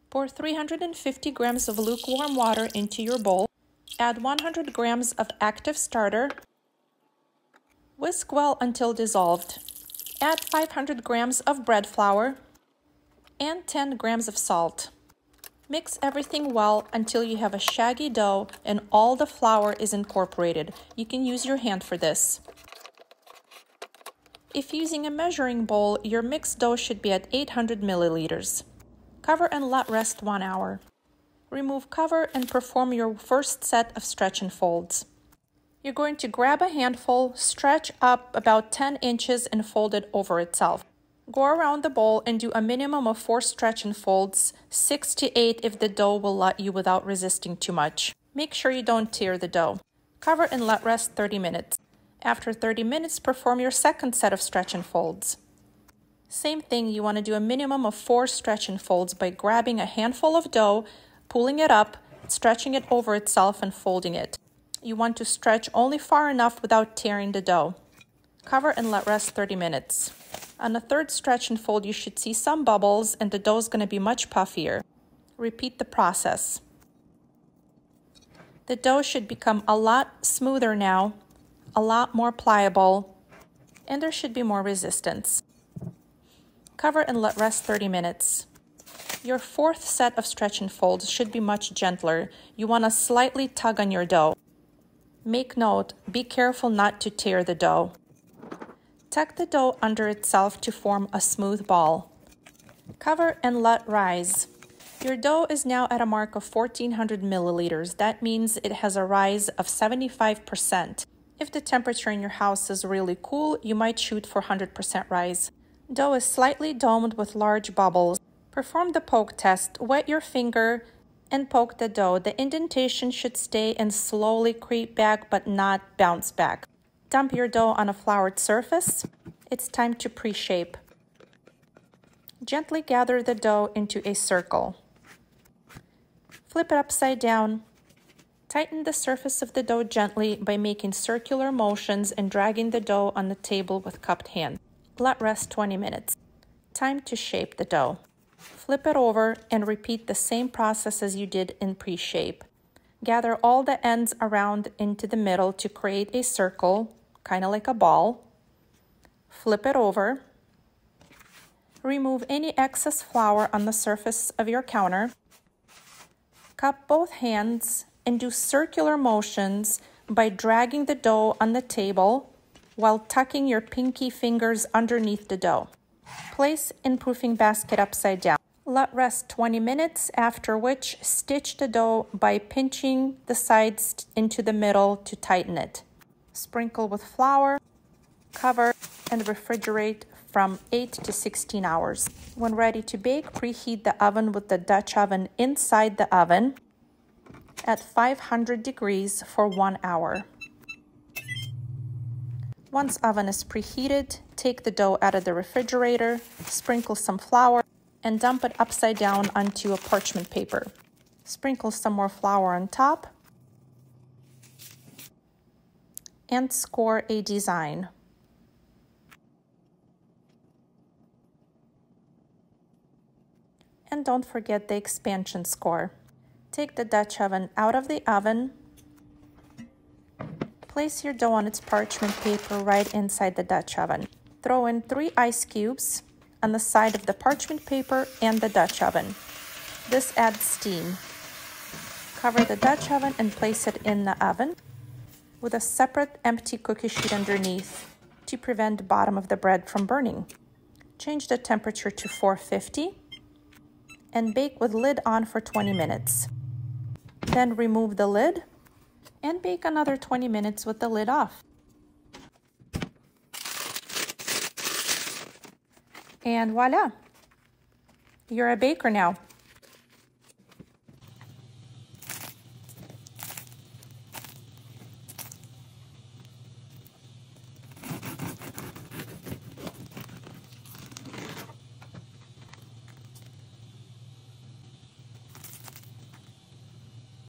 Pour 350 grams of lukewarm water into your bowl. Add 100 grams of active starter. Whisk well until dissolved. Add 500 grams of bread flour and 10 grams of salt. Mix everything well until you have a shaggy dough and all the flour is incorporated. You can use your hand for this. If using a measuring bowl, your mixed dough should be at 800 milliliters. Cover and let rest 1 hour. Remove cover and perform your first set of stretch and folds. You're going to grab a handful, stretch up about 10 inches and fold it over itself. Go around the bowl and do a minimum of 4 stretch and folds, 6 to 8 if the dough will let you without resisting too much. Make sure you don't tear the dough. Cover and let rest 30 minutes. After 30 minutes, perform your second set of stretch and folds. Same thing, you want to do a minimum of 4 stretch and folds by grabbing a handful of dough, pulling it up, stretching it over itself and folding it. You want to stretch only far enough without tearing the dough. Cover and let rest 30 minutes. On the third stretch and fold, you should see some bubbles and the dough is going to be much puffier. Repeat the process. The dough should become a lot smoother now, a lot more pliable, and there should be more resistance. Cover and let rest 30 minutes. Your fourth set of stretch and folds should be much gentler. You want to slightly tug on your dough. Make note, be careful not to tear the dough. Tuck the dough under itself to form a smooth ball. Cover and let rise. Your dough is now at a mark of 1400 milliliters. That means it has a rise of 75%. If the temperature in your house is really cool, you might shoot for 100% rise. Dough is slightly domed with large bubbles. Perform the poke test. Wet your finger and poke the dough. The indentation should stay and slowly creep back but not bounce back. Dump your dough on a floured surface. It's time to pre-shape. Gently gather the dough into a circle. Flip it upside down. Tighten the surface of the dough gently by making circular motions and dragging the dough on the table with cupped hands. Let rest 20 minutes. Time to shape the dough. Flip it over and repeat the same process as you did in pre-shape. Gather all the ends around into the middle to create a circle, kind of like a ball. Flip it over. Remove any excess flour on the surface of your counter. Cup both hands and do circular motions by dragging the dough on the table while tucking your pinky fingers underneath the dough. Place in proofing basket upside down. Let rest 20 minutes, after which stitch the dough by pinching the sides into the middle to tighten it. Sprinkle with flour, cover, and refrigerate from 8 to 16 hours. When ready to bake, preheat the oven with the Dutch oven inside the oven at 500 degrees for 1 hour. Once oven is preheated, take the dough out of the refrigerator, sprinkle some flour, and dump it upside down onto a parchment paper. Sprinkle some more flour on top, and score a design. And don't forget the expansion score. Take the Dutch oven out of the oven. Place your dough on its parchment paper right inside the Dutch oven. Throw in 3 ice cubes on the side of the parchment paper and the Dutch oven. This adds steam. Cover the Dutch oven and place it in the oven with a separate empty cookie sheet underneath to prevent the bottom of the bread from burning. Change the temperature to 450 and bake with lid on for 20 minutes. Then remove the lid and bake another 20 minutes with the lid off. And voila! You're a baker now.